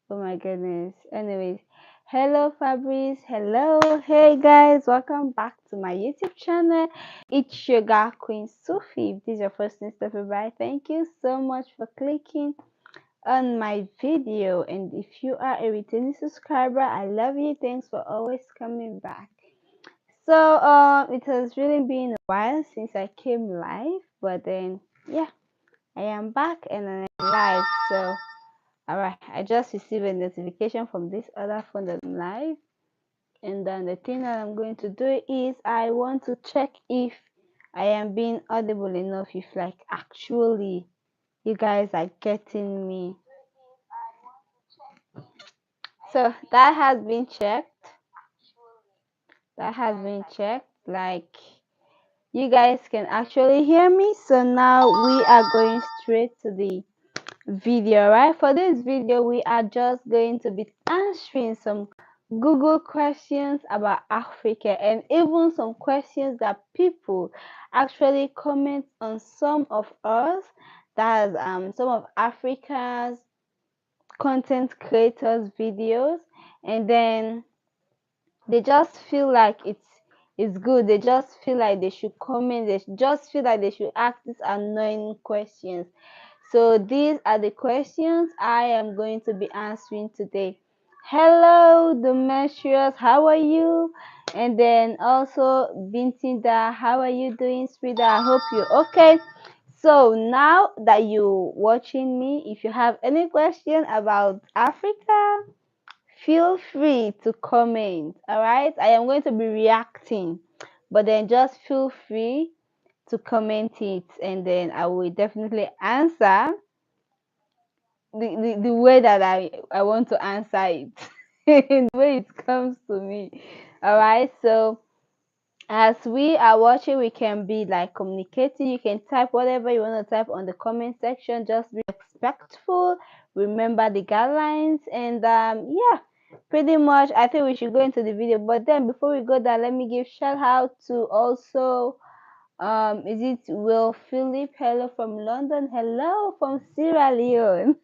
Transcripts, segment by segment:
Oh my goodness. Anyways, hello Fabrice. Hello. Hey guys, welcome back to my YouTube channel. It's your girl Queen Suffi. If this is your first time stopping by, thank you so much for clicking on my video. And if you are a returning subscriber, I love you. Thanks for always coming back. So it has really been a while since I came live, but then yeah, I am back and I'm live. So alright, I just received a notification from this other phone that I'm live, and then the thing that I'm going to do is I want to check if I am being audible enough, if like actually you guys are getting me. So that has been checked. That has been checked. Like you guys can actually hear me. So now we are going straight to the video. Right, for this video we are just going to be answering some Google questions about Africa, and even some questions that people actually comment on some of us, that's some of Africa's content creators videos, and then they just feel like it's good. They just feel like they should comment, just feel like they should ask these annoying questions. So these are the questions I am going to be answering today. Hello, Demetrius, how are you? And then also Vintinda, how are you doing, sweetheart? I hope you're okay. So now that you're watching me, if you have any question about Africa, feel free to comment. All right, I am going to be reacting, but then just feel free to comment it, and then I will definitely answer the way that I want to answer it, the way it comes to me. All right, so as we are watching, we can be like communicating. You can type whatever you want to type on the comment section. Just be respectful, remember the guidelines, and yeah, pretty much I think we should go into the video. But then before we go there, let me give shout out to also is it Will Philip? Hello from London. Hello from Sierra Leone.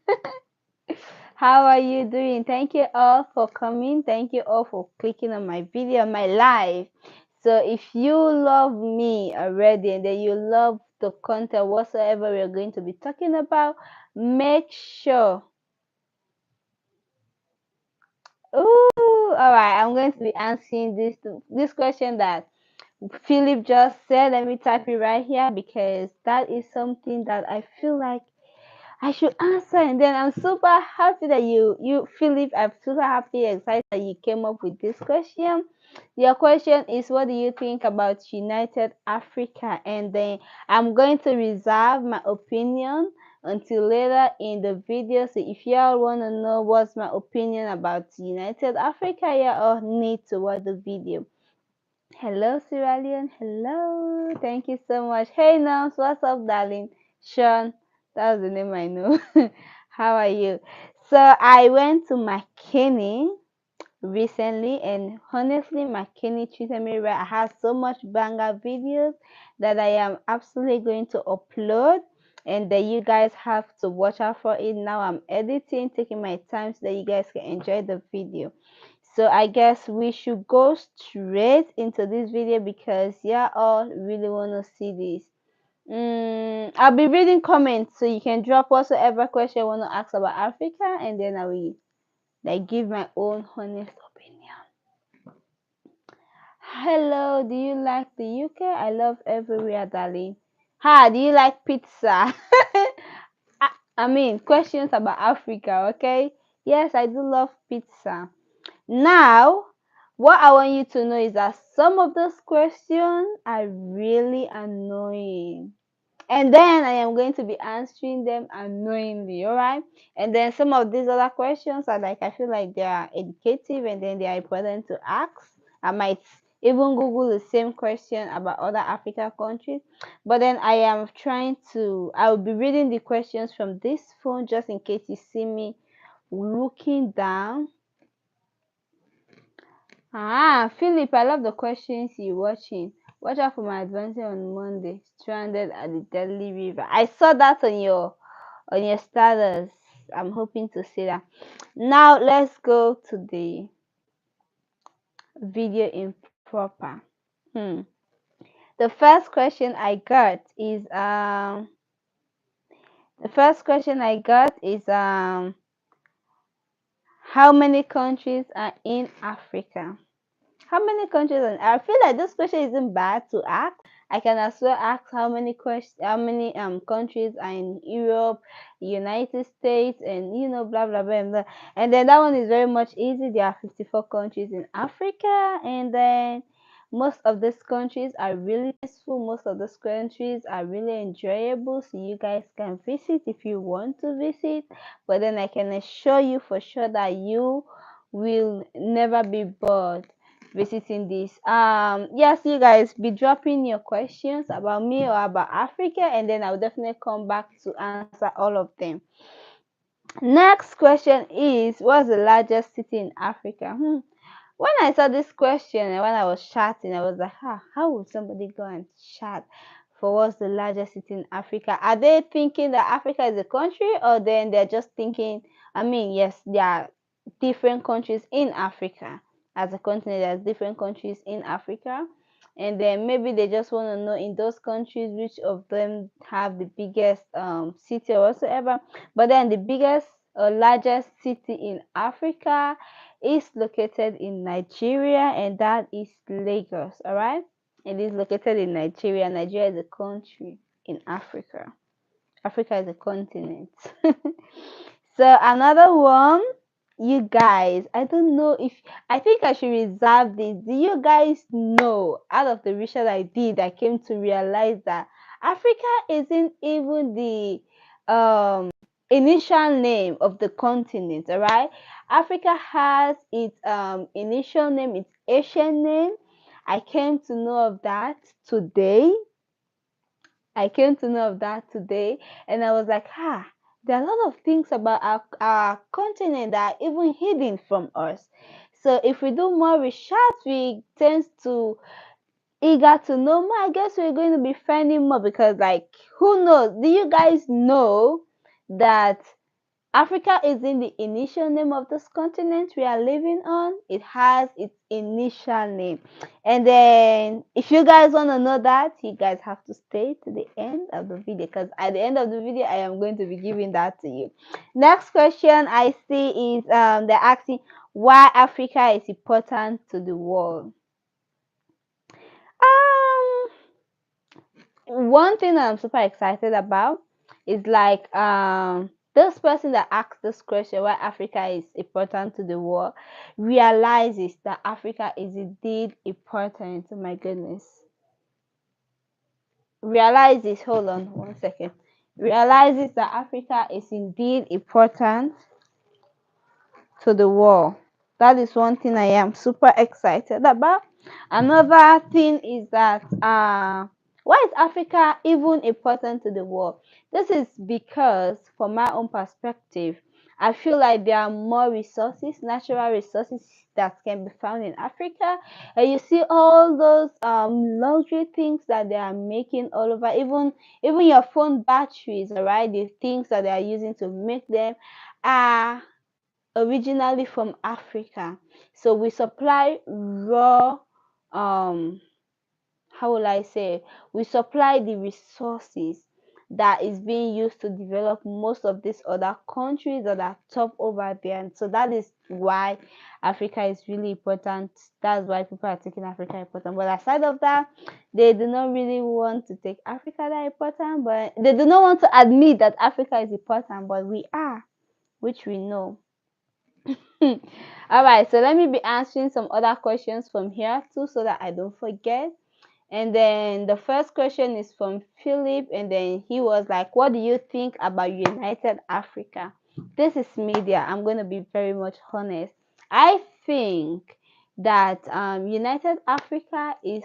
How are you doing? Thank you all for coming. Thank you all for clicking on my video, my live. So if you love me already and then you love the content whatsoever we're going to be talking about, make sure. Ooh, all right. I'm going to be answering this question that Philip just said. Let me type it right here because that is something that I feel like I should answer. And then I'm super happy that you Philip, I'm super happy, excited that you came up with this question. Your question is, what do you think about United Africa? And then I'm going to reserve my opinion until later in the video. So if y'all want to know what's my opinion about United Africa, you all need to watch the video. Hello, Sierra Leone. Hello. Thank you so much. Hey, Nams. What's up, darling? Sean. That's the name I know. How are you? So I went to McKinney recently, and honestly, McKinney treated me right. I have so much banger videos that I am absolutely going to upload, and that you guys have to watch out for it. Now I'm editing, taking my time so that you guys can enjoy the video. So I guess we should go straight into this video because yeah, all really want to see this. I'll be reading comments, so you can drop whatsoever question you want to ask about Africa, and then I will like give my own honest opinion. Hello, do you like the UK? I love everywhere, darling. Hi, do you like pizza? I mean, questions about Africa, okay? Yes, I do love pizza. Now, what I want you to know is that some of those questions are really annoying. And then I am going to be answering them unknowingly, all right? And then some of these other questions are like, I feel like they are educative and then they are important to ask. I might even Google the same question about other African countries. But then I will be reading the questions from this phone just in case you see me looking down. Philip, I love the questions you're watching. Watch out for my adventure on Monday. Stranded at the deadly river. I saw that on your status. I'm hoping to see that. Now let's go to the video in proper. Hmm. The first question I got is how many countries are in Africa? How many countries? And I feel like this question isn't bad to ask. I can as well ask how many countries are in Europe, United States, and blah blah blah, blah. And then that one is very much easy. There are 54 countries in Africa, and then most of these countries are really peaceful. Most of these countries are really enjoyable, so you guys can visit if you want to visit. But then I can assure you for sure that you will never be bored visiting this. Yes, you guys be dropping your questions about me or about Africa, and then I'll definitely come back to answer all of them. Next question is, what's the largest city in Africa? When I saw this question and when I was chatting, I was like, how would somebody go and chat for what's the largest city in Africa? Are they thinking that Africa is a country, or then they're just thinking, I mean, yes, there are different countries in Africa. As a continent, there's different countries in Africa. And then maybe they just want to know in those countries which of them have the biggest city or whatsoever. But then the biggest or largest city in Africa is located in Nigeria, and that is Lagos. All right, it is located in Nigeria. Nigeria is a country in Africa. Africa is a continent. So another one, you guys, I don't know if I think I should reserve this. Do you guys know, out of the research I did, I came to realize that Africa isn't even the initial name of the continent, all right? Africa has its initial name, its Asian name. I came to know of that today. And I was like, there are a lot of things about our continent that are even hidden from us. So if we do more research, we tend to eager to know more. I guess we're going to be finding more, because, like, who knows? Do you guys know that Africa is in the initial name of this continent we are living on? It has its initial name. And then if you guys want to know that, you guys have to stay to the end of the video, because at the end of the video I am going to be giving that to you. Next question I see is they're asking why Africa is important to the world. Um One thing I'm super excited about is, like, this person that asked this question, why Africa is important to the world, realizes that Africa is indeed important. Oh my goodness. Realizes, hold on one second. Realizes that Africa is indeed important to the world. That is one thing I am super excited about. Another thing is that why is Africa even important to the world? This is because, from my own perspective, I feel like there are more resources, natural resources, that can be found in Africa. And you see all those luxury things that they are making all over, even your phone batteries, all right, the things that they are using to make them are originally from Africa. So we supply raw, um how will I say, we supply the resources that is being used to develop most of these other countries that are top over there. And so that is why Africa is really important. That's why people are taking Africa important. But aside of that, they do not really want to take Africa that important, but they do not want to admit that Africa is important, but we are, which we know. All right, so let me be answering some other questions from here too, so that I don't forget. And then the first question is from Philip, and then he was like, what do you think about United Africa? This is media. I'm going to be very much honest. I think that United Africa is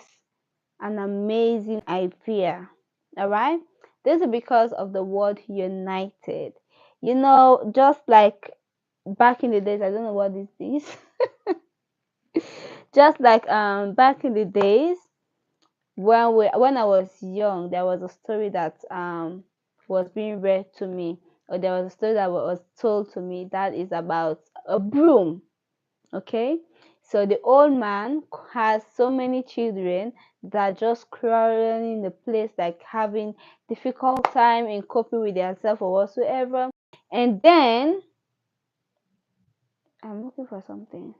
an amazing idea. All right, this is because of the word united. Just like back in the days, I don't know what this is. Just like back in the days, when I was young, there was a story that was being read to me, or there was a story that was told to me that is about a broom. Okay, so the old man has so many children that just crawling in the place, like having difficult time in coping with themselves or whatsoever. And then I'm looking for something.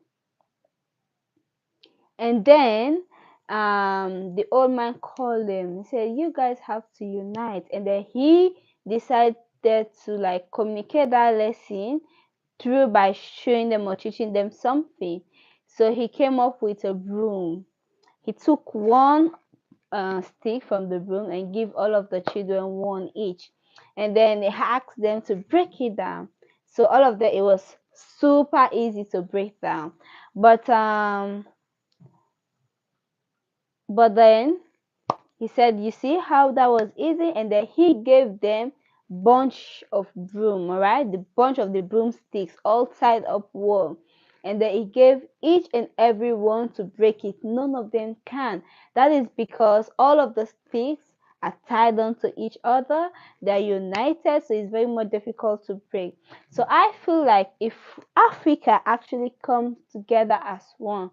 And then the old man called them. He said, "You guys have to unite." And then he decided to like communicate that lesson through by showing them or teaching them something. So he came up with a broom. He took one stick from the broom and give all of the children one each, and then he asked them to break it down. So all of them, it was super easy to break down, but then he said, "You see how that was easy?" And then he gave them bunch of broom, all right, the bunch of the broomsticks all tied up well. And then he gave each and every one to break it. None of them can. That is because all of the sticks are tied onto each other. They're united, so it's very much difficult to break. So I feel like if Africa actually comes together as one,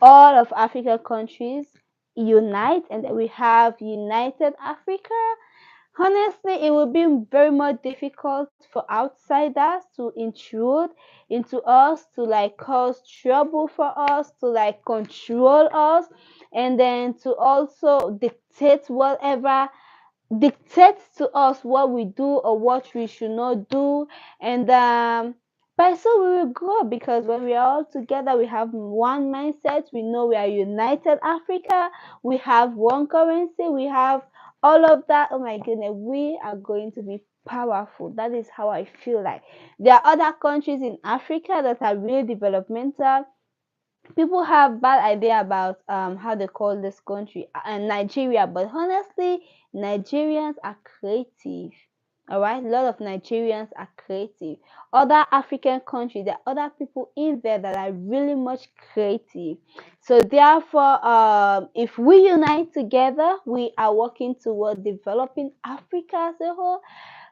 all of African countries unite, and we have united Africa, honestly, it will be very much difficult for outsiders to intrude into us, to like cause trouble for us, to like control us, and then to also dictates to us what we do or what we should not do. And by so we will grow, because when we are all together, we have one mindset, we know we are united Africa, we have one currency, we have all of that. Oh my goodness, we are going to be powerful. That is how I feel like. There are other countries in Africa that are really developmental. People have bad idea about how they call this country and Nigeria, but honestly, Nigerians are creative. All right, a lot of Nigerians are creative. Other African countries, there are other people in there that are really much creative. So therefore, if we unite together, we are working toward developing Africa as a whole.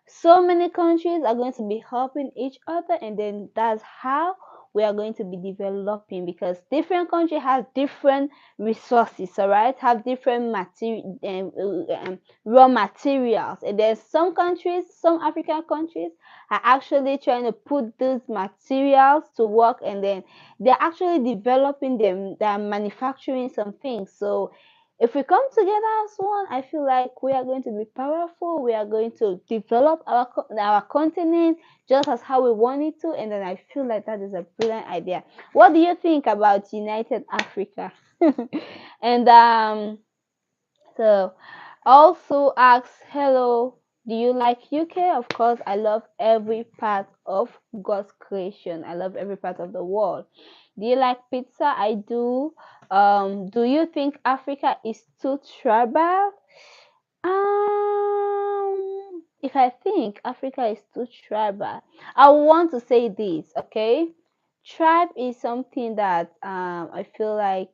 So many countries are going to be helping each other, and then that's how we are going to be developing, because different countries have different resources, all right, have different material raw materials. And there's some countries, some African countries are actually trying to put those materials to work, and then they're actually developing them, they're manufacturing some things. So if we come together as one, I feel like we are going to be powerful. We are going to develop our continent just as how we want it to, and then I feel like that is a brilliant idea. What do you think about United Africa? And so also asks, hello, do you like UK? Of course, I love every part of God's creation. I love every part of the world. Do you like pizza? I do. Do you think Africa is too tribal? If I think Africa is too tribal, I want to say this, okay? Tribe is something that I feel like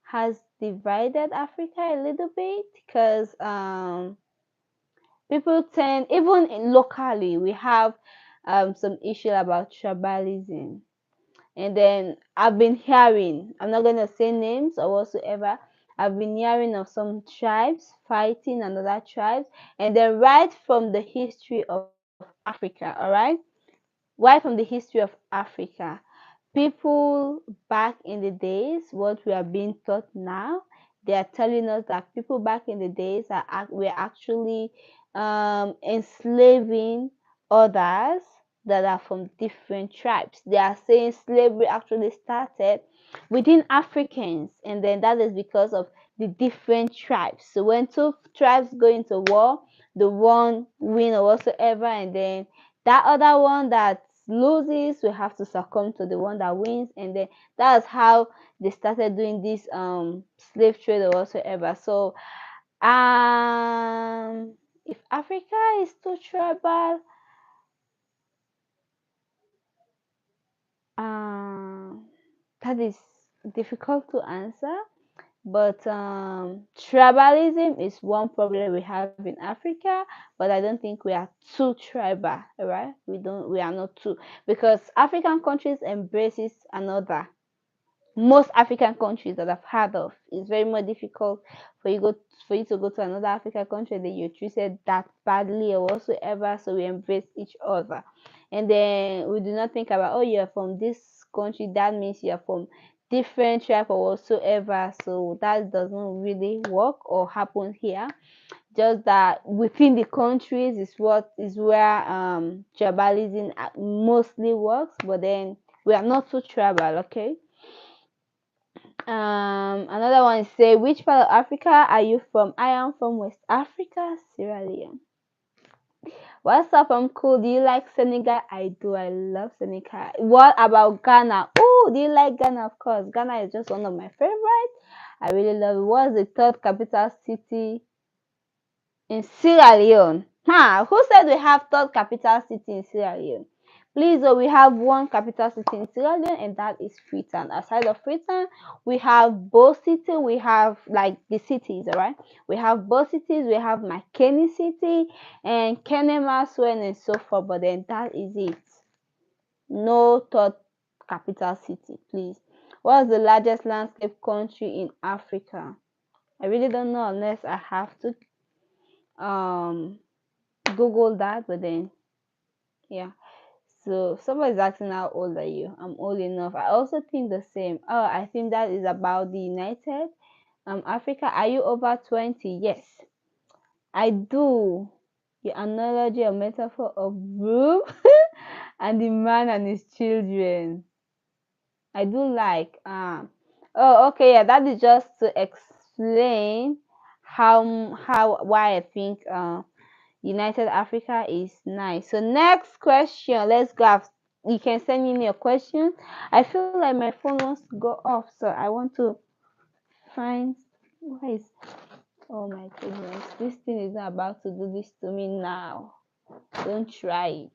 has divided Africa a little bit, because people tend, even locally, we have some issue about tribalism. And then I've been hearing, I'm not going to say names or whatsoever, I've been hearing of some tribes fighting another tribes, and then right from the history of Africa, all right? Right from the history of Africa, people back in the days, what we are being taught now, they are telling us that people back in the days were actually enslaving others that are from different tribes. They are saying slavery actually started within Africans, and then that is because of the different tribes. So when two tribes go into war, the one win or whatsoever, and then that other one that loses will have to succumb to the one that wins. And then that's how they started doing this slave trade or whatsoever. So if Africa is too tribal, um that is difficult to answer, But tribalism is one problem we have in Africa, but I don't think we are too tribal, right? We are not too, because African countries embraces another. Most African countries that I've heard of, it's very more difficult for you to go to another African country that you're treated that badly or whatsoever. So we embrace each other, and then we do not think about, oh, you're from this country, that means you're from different tribe or whatsoever. So that does not really work or happen here. Just that within the countries is what is where tribalism mostly works, but then we are not so tribal, okay? Another one say, which part of Africa are you from? I am from West Africa, Sierra Leone. What's up? I'm cool. Do you like Senegal? I do. I love Senegal. What about Ghana? Oh, do you like Ghana? Of course. Ghana is just one of my favorites. I really love it. What's the third capital city in Sierra Leone? Who said we have third capital city in Sierra Leone? Please, we have one capital city in Sierra Leone, and that is Freetown. Aside of Freetown, we have Bo City. We have like the cities, all right? We have Bo cities. We have McKinney City and Kenema, Swen, and so forth. But then that is it. No third capital city, please. What is the largest landscape country in Africa? I really don't know unless I have to um Google that, but then yeah. So somebody's asking how old are you? I'm old enough. I also think the same. Oh, I think that is about the United Africa. Are you over 20? Yes, I do. The analogy or metaphor of room and the man and his children. I do like oh, okay, yeah, that is just to explain why I think United Africa is nice. So next question, let's go. You can send in your question. I feel like my phone wants to go off, so I want to find why is, oh my goodness, this thing is not about to do this to me now. Don't try it.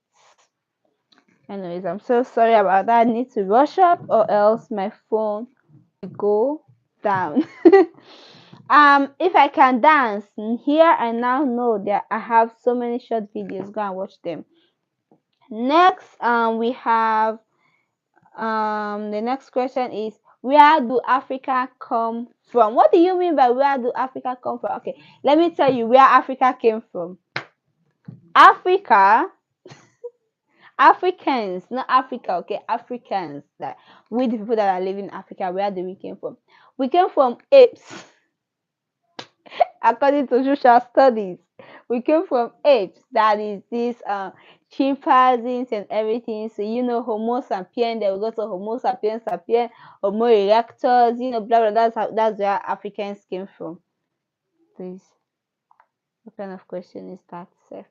Anyways, I'm so sorry about that. I need to rush up or else my phone will go down. If I can dance here, I now know that I have so many short videos. Go and watch them. Next, we have the next question is, where do Africa come from? What do you mean by where do Africa come from? Okay, let me tell you where Africa came from. Africa, Africans, not Africa, okay, Africans, that we the people that are living in Africa, where do we came from? We came from apes. According to social studies, we came from apes, that is this chimpanzees and everything. So Homo sapien, then we go to Homo sapiens sapien, Homo erectus, blah blah. That's where Africans came from. Please, what kind of question is that, sir?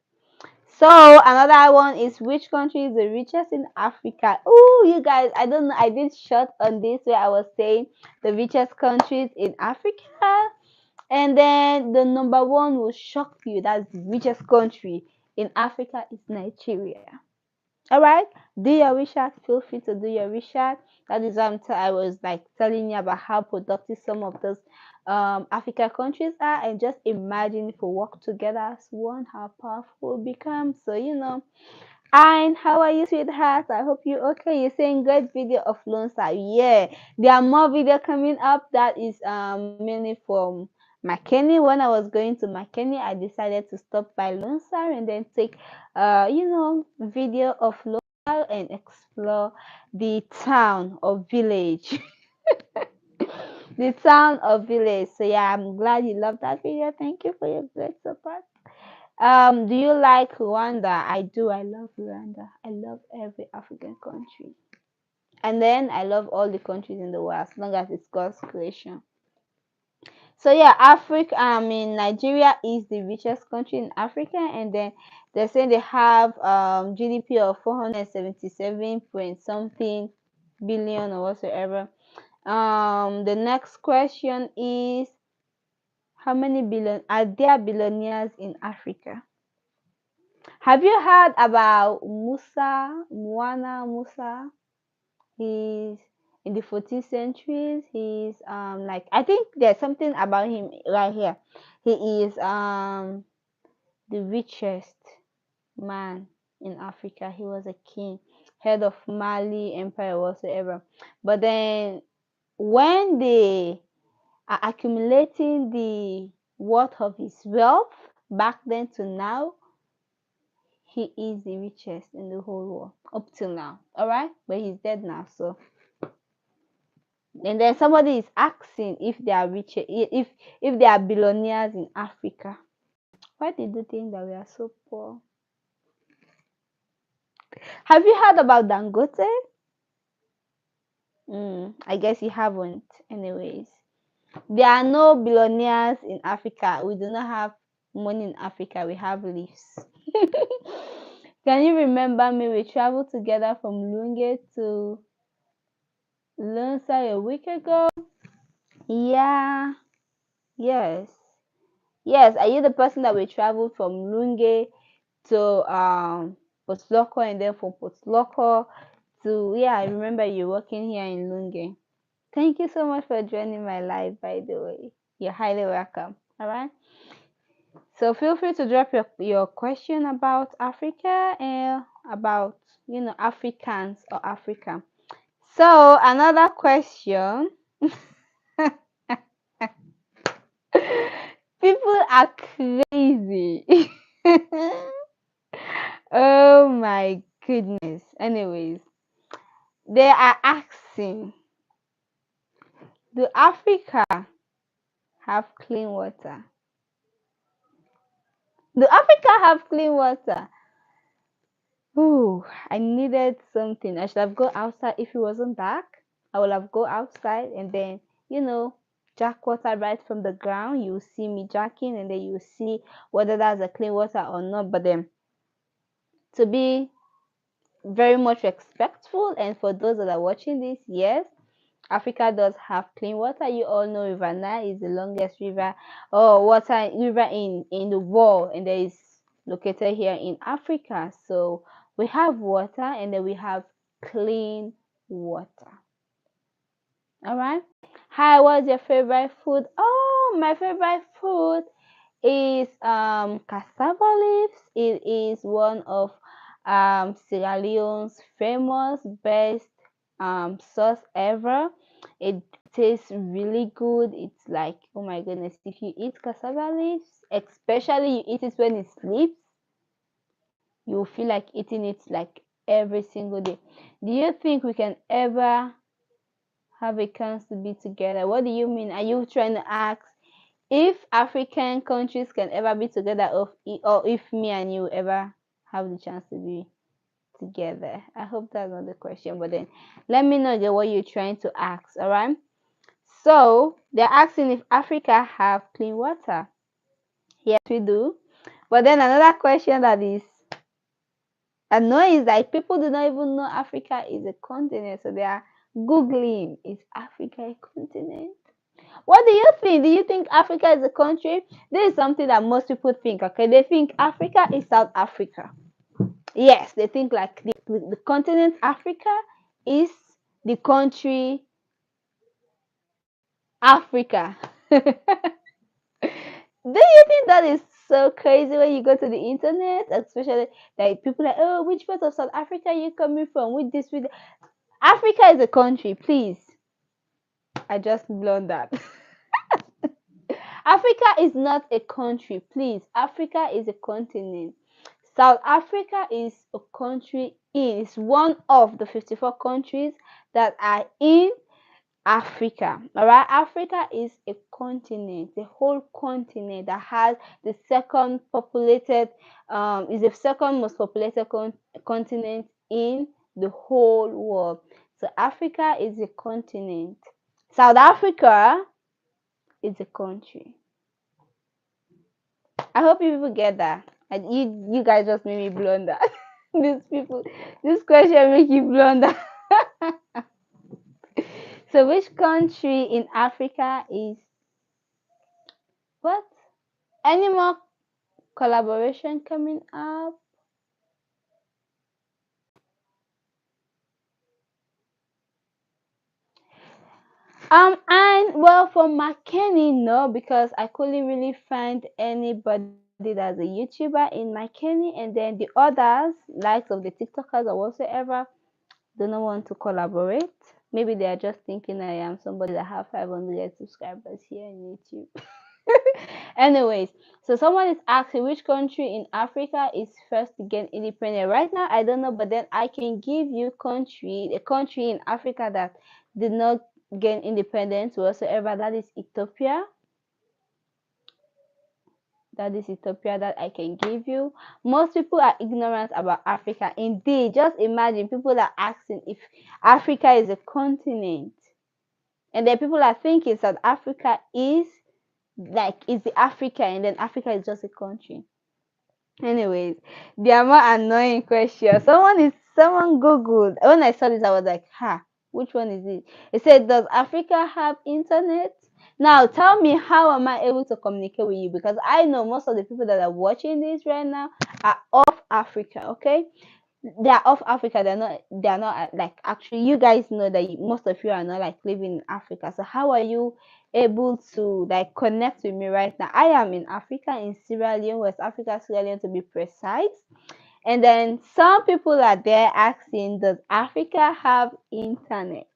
So another one is, which country is the richest in Africa? Oh, you guys, I don't know. I did short on this where I was saying the richest countries in Africa. And then the number one will shock you. That's the richest country in Africa is Nigeria. All right, do your research. Feel free to do your research. That is I was like telling you about how productive some of those Africa countries are, and just imagine if we work together as one, how powerful we become. So and how are you, sweetheart? I hope you're okay. You're saying great video of Lone Star. Yeah, there are more video coming up. That is mainly from McKinney. When I was going to McKinney, I decided to stop by Lone Star and then take video of Lone Star and explore the town or village. The town or village. So yeah, I'm glad you loved that video. Thank you for your great support. Do you like Rwanda? I do. I love Rwanda. I love every African country. And then I love all the countries in the world as long as it's God's creation. So yeah, Africa, I mean Nigeria is the richest country in Africa, and then they say they have GDP of 477 point something billion or whatsoever. The next question is, how many billion are there billionaires in Africa? Have you heard about Musa, Mwana Musa? He's in the 14th centuries. He's like, I think there's something about him right here. He is the richest man in Africa. He was a king, head of Mali Empire whatsoever. But then when they are accumulating the worth of his wealth back then to now, he is the richest in the whole world up till now. All right, but he's dead now. So, and then somebody is asking if they are rich, if they are billionaires in Africa. Why did you think that we are so poor? Have you heard about Dangote? I guess you haven't. Anyways, there are no billionaires in Africa. We do not have money in Africa. We have leaves. Can you remember me? We traveled together from Lunge to Lunsa a week ago. Yeah. Yes. Yes. Are you the person that we traveled from Lunge to Potloko and then from Potloko to, yeah, I remember you working here in Lunge. Thank you so much for joining my live, by the way. You're highly welcome. All right. So feel free to drop your question about Africa and about, Africans or Africa. So another question. People are crazy. Oh my goodness. Anyways, they are asking, do Africa have clean water? Do Africa have clean water? Ooh, I needed something. I should have gone outside. If it wasn't dark, I would have go outside and then, jack water right from the ground. You see me jacking and then you see whether that's a clean water or not. But then to be very much respectful, and for those that are watching this, yes, Africa does have clean water. You all know River Nile is the longest river or water river in the world, and there is located here in Africa. So we have water, and then we have clean water. All right. Hi, what's your favorite food? Oh, my favorite food is cassava leaves. It is one of Sierra Leone's famous best sauce ever. It tastes really good. It's like, oh my goodness, if you eat cassava leaves, especially you eat it when it sleeps, you feel like eating it like every single day. Do you think we can ever have a chance to be together? What do you mean? Are you trying to ask if African countries can ever be together, or if me and you ever have the chance to be together? I hope that's not the question, but then let me know what you're trying to ask. All right. So they're asking if Africa have clean water. Yes, we do. But then another question that is annoying is like people do not even know Africa is a continent, so they are googling, is Africa a continent? What do you think? Do you think Africa is a country? This is something that most people think, okay? They think Africa is South Africa. Yes, they think like the continent Africa is the country Africa. Do you think that is so crazy when you go to the internet, especially like people like, oh, which part of South Africa are you coming from? With this, with Africa is a country, please. I just blundered. Africa is not a country, please. Africa is a continent. South Africa is a country it's one of the 54 countries that are in Africa. All right, Africa is a continent, a whole continent that has the second populated, is the second most populated continent in the whole world. So Africa is a continent. South Africa is a country. I hope you people get that. And you guys just made me blunder. These people, this question make you blunder. So which country in Africa is what? Any more collaboration coming up? And well, for McKinney, no, because I couldn't really find anybody that's a YouTuber in McKinney, and then the others, likes of the TikTokers or whatsoever, do not want to collaborate. Maybe they are just thinking I am somebody that have 500 subscribers here on YouTube. Anyways, so someone is asking which country in Africa is first to gain independence. Right now, I don't know, but then I can give you a country in Africa that did not gain independence whatsoever. That is Ethiopia. That is Ethiopia that I can give you. Most people are ignorant about Africa. Indeed, just imagine people are asking if Africa is a continent, and then people are thinking South Africa is the Africa, and then Africa is just a country. Anyways, they are more annoying questions. Someone googled. When I saw this, I was like, "Ha, which one is it?" It said, "Does Africa have internet?" Now tell me, how am I able to communicate with you? Because I know most of the people that are watching this right now are off Africa. Okay, they are off Africa. They're not like, actually, you guys know that most of you are not like living in Africa. So how are you able to like connect with me right now? I am in Africa, in Sierra Leone, West Africa, Sierra Leone to be precise. And then some people are there asking, does Africa have internet?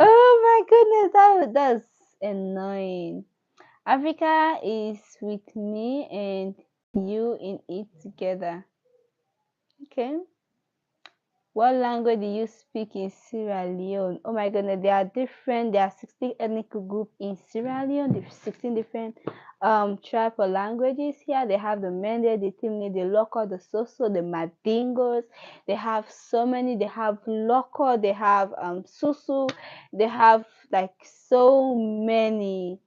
Oh my goodness, that's annoying. Africa is with me and you in it together. Okay. What language do you speak in Sierra Leone? Oh my goodness, they are different. There are 16 ethnic groups in Sierra Leone. There's 16 different tribe or languages here. They have the Mende, the Timni, the Loko, the Soso, the Madingos. They have so many. They have Loko, they have Susu, they have like so many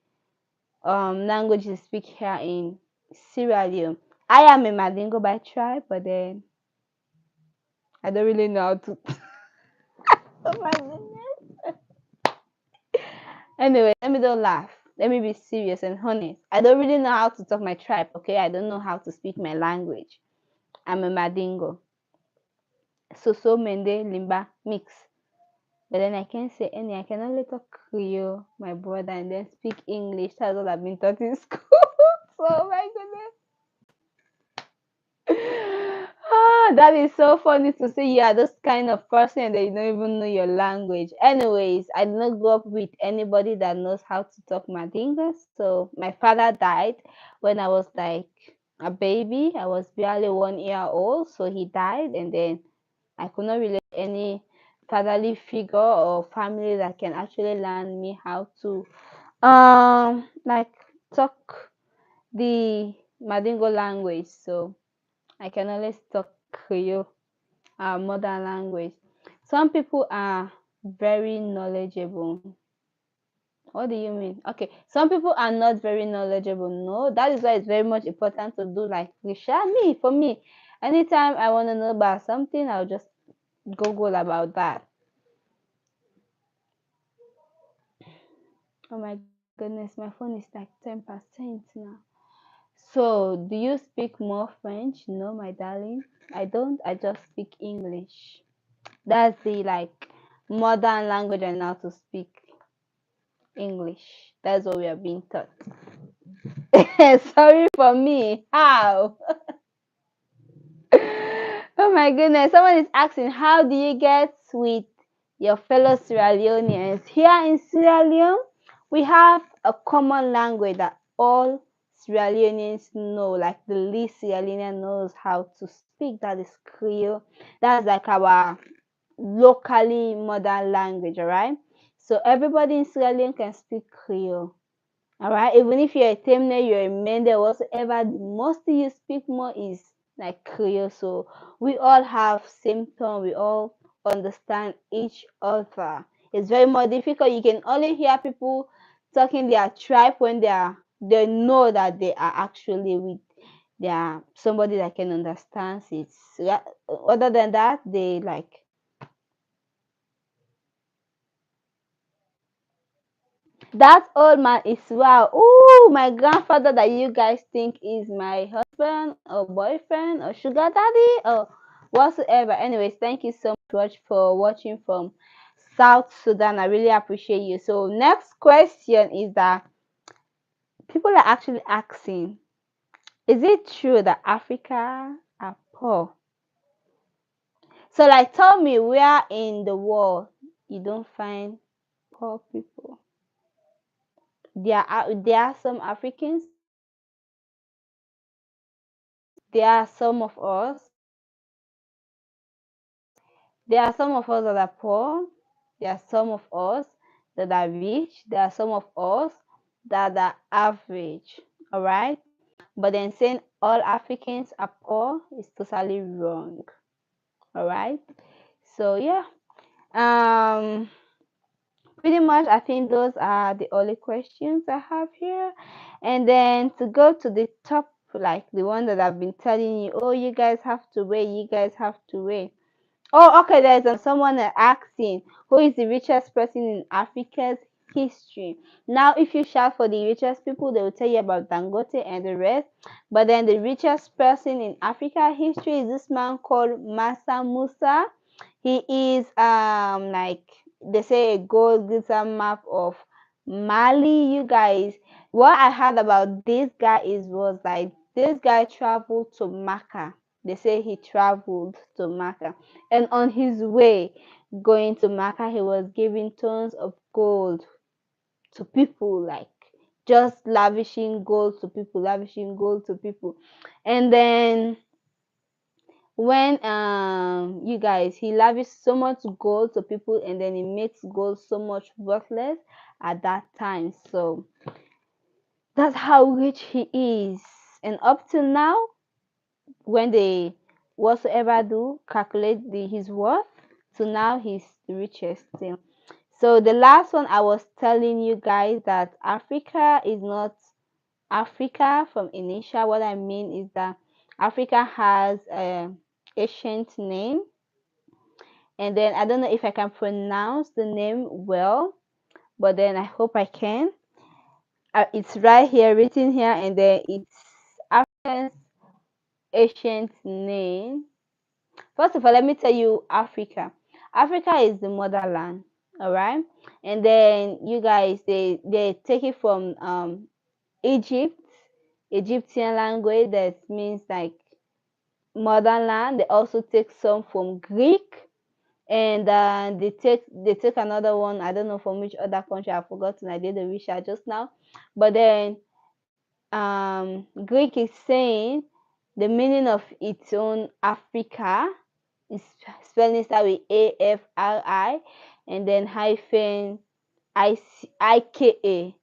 languages speak here in Sierra Leone. I am a Madingo by tribe, but then I don't really know how to. Oh my goodness. Anyway, let me don't laugh. Let me be serious and honest. I don't really know how to talk my tribe, okay? I don't know how to speak my language. I'm a Madingo. So Mende, Limba, mix. But then I can't say any. I can only talk Creole, my brother, and then speak English. That's all I've been taught in school. So, oh my goodness. Ah, that is so funny to see you are this kind of person that you don't even know your language. Anyways, I did not grow up with anybody that knows how to talk Mandinga. So my father died when I was like a baby. I was barely 1 year old, so he died, and then I could not relate to any fatherly figure or family that can actually learn me how to like talk the Mandingo language. So I can always talk Creole, our mother language. Some people are very knowledgeable. What do you mean? Okay, some people are not very knowledgeable. No, that is why it's very much important to do like research. For me, anytime I want to know about something, I'll just Google about that. Oh my goodness, my phone is like 10% now. So, do you speak more French? No, my darling. I don't. I just speak English. That's the like modern language and how to speak English. That's what we are being taught. Sorry for me. How? Oh my goodness. Someone is asking, how do you get with your fellow Sierra Leoneans? Here in Sierra Leone, we have a common language that all Sierra Leoneans know, like the least Sierra Leonean knows how to speak. That is Creole. That's like our locally modern language, all right? So everybody in Sierra Leone can speak Creole, all right? Even if you're a Temne, you're a Mende, whatsoever, the most you speak more is like Creole. So we all have same tone, we all understand each other. It's very more difficult. You can only hear people talking their tribe when they know that they are actually with their somebody that can understand it. Other than that, they like. That old man is wow. Oh, my grandfather that you guys think is my husband or boyfriend or sugar daddy. Oh, whatsoever. Anyways, thank you so much for watching from South Sudan. I really appreciate you. So next question is that people are actually asking, is it true that Africa are poor? So like tell me where in the world you don't find poor people. There are some Africans, there are some of us, there are some of us that are poor, there are some of us that are rich, there are some of us that are average. All right. But then saying all Africans are poor is totally wrong. All right. So yeah. Um Pretty much I think those are the only questions I have here. And then to go to the top, like the one that I've been telling you, oh, you guys have to wait, you guys have to wait. Oh, okay, there's someone asking who is the richest person in Africa's history. Now, if you shout for the richest people, they will tell you about Dangote and the rest. But then the richest person in Africa history is this man called Massa Musa. He is like they say a gold glitter map of Mali. You guys, what I heard about this guy was like this guy traveled to Mecca. They say he traveled to Mecca, and on his way going to Mecca, he was giving tons of gold to people, like just lavishing gold to people, lavishing gold to people. And then when you guys, he lavished so much gold to people, and then he makes gold so much worthless at that time. So that's how rich he is. And up till now, when they whatsoever do calculate his worth, so now he's the richest still. So the last one, I was telling you guys that Africa is not Africa from initial. What I mean is that Africa has a ancient name, and then I don't know if I can pronounce the name well, but then I hope I can. It's right here, written here, and then it's Africa's ancient name. First of all, let me tell you Africa. Africa is the motherland, all right? And then you guys, they take it from Egypt, Egyptian language that means like motherland. They also take some from Greek, and they take another one. I don't know from which other country. I've forgotten. I did the research just now, but then Greek is saying the meaning of its own Africa is spelling start with AFRI and then hyphen IKA.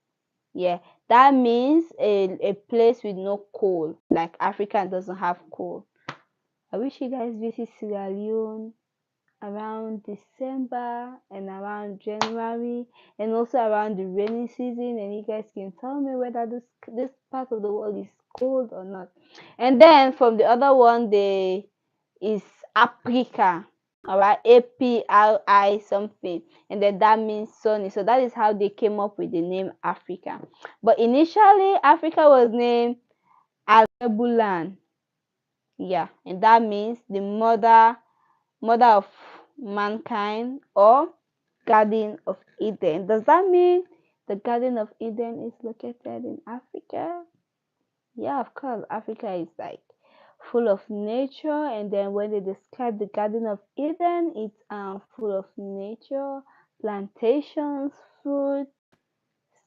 Yeah, that means a place with no coal. Like Africa doesn't have coal. I wish you guys visit Sierra Leone around December and around January and also around the rainy season, and you guys can tell me whether this part of the world is cold or not. And then from the other one, they is Africa. All right, APRI something, and then that means sunny. So that is how they came up with the name Africa. But initially, Africa was named Alkebulan. Yeah, and that means the mother of mankind, or Garden of Eden. Does that mean the Garden of Eden is located in Africa? Yeah, of course. Africa is like full of nature, and then when they describe the Garden of Eden, it's full of nature, plantations, fruit,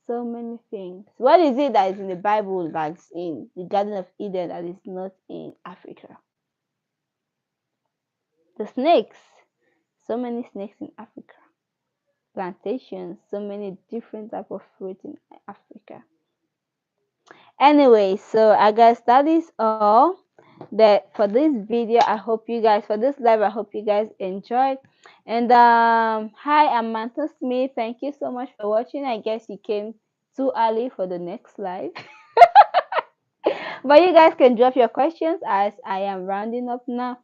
so many things. What is it that is in the Bible that's in the Garden of Eden that is not in Africa? The snakes. So many snakes in Africa. Plantations, so many different type of fruit in Africa. Anyway, so I guess that is all that for this video. I hope you guys, for this live, I hope you guys enjoyed. And hi, I'm Manta Smith. Thank you so much for watching. I guess you came too early for the next live. But you guys can drop your questions as I am rounding up now.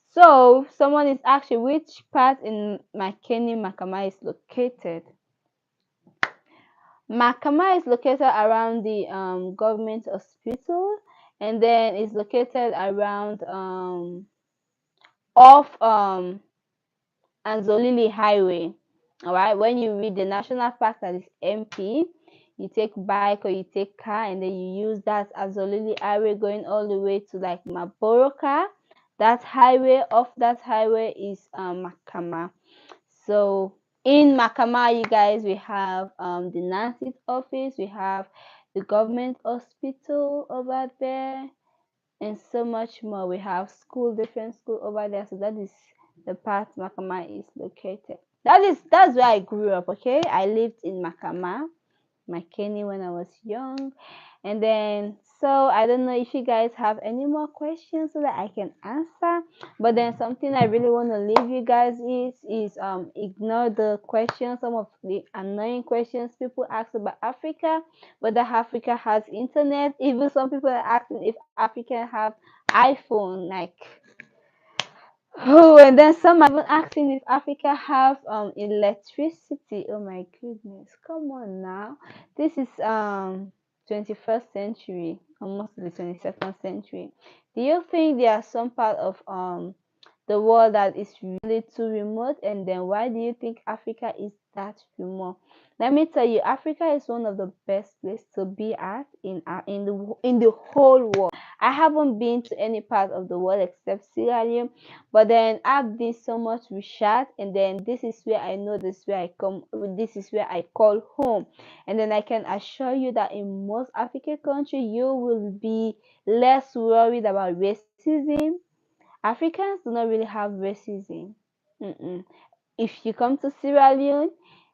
So someone is asking which part in Makeni Makama is located. Makama is located around the government hospital, and then it's located around off Anzolili Highway. All right, when you read the national park that is MP, you take bike or you take car, and then you use that Anzolili Highway going all the way to like Maboroka. That highway, off that highway is Makama. So in Makama, you guys, we have the Nancy's office, we have the government hospital over there, and so much more. We have school, different school over there. So that is the part Makama is located. That's where I grew up. Okay, I lived in Makama, McKinney, when I was young. And then, so I don't know if you guys have any more questions so that I can answer. But then something I really want to leave you guys is ignore the questions, some of the annoying questions people ask about Africa, whether Africa has internet. Even some people are asking if Africa have iPhone, like, oh, and then some are even asking if Africa have electricity. Oh my goodness, come on now. This is 21st century, almost the 22nd century. Do you think there are some part of the world that is really too remote? And then why do you think Africa is that remote? Let me tell you, Africa is one of the best places to be at in the whole world. I haven't been to any part of the world except Sierra Leone, but then I've done so much research, and then this is where I know, this is where I come, this is where I call home. And then I can assure you that in most African countries, you will be less worried about racism. Africans do not really have racism. Mm-mm. If you come to Sierra Leone,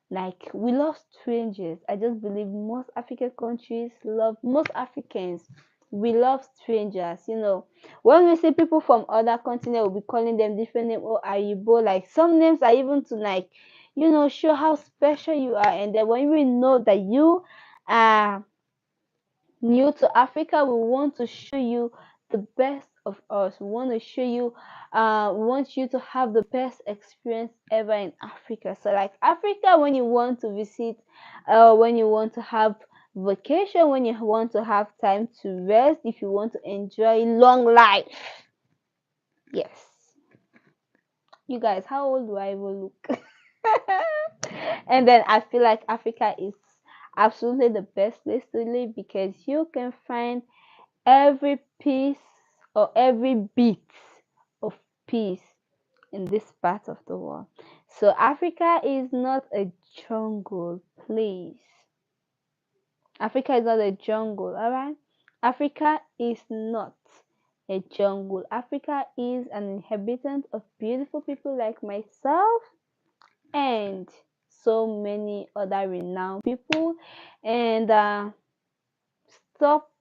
like, we love strangers. I just believe most African countries love most Africans. We love strangers. When we see people from other continents, we'll be calling them different names. Oh, Ayibo. Like, some names are even to, like, show how special you are. And then when we know that you are new to Africa, we want to show you the best of us. We want to show you, we want you to have the best experience ever in Africa. So, like, Africa, when you want to visit, when you want to have vacation, when you want to have time to rest, if you want to enjoy long life. Yes. You guys, how old do I even look? And then I feel like Africa is absolutely the best place to live because you can find every piece or every bit of peace in this part of the world. So Africa is not a jungle, please. Africa is not a jungle, all right? Africa is not a jungle. Africa is an inhabitant of beautiful people like myself and so many other renowned people. And stop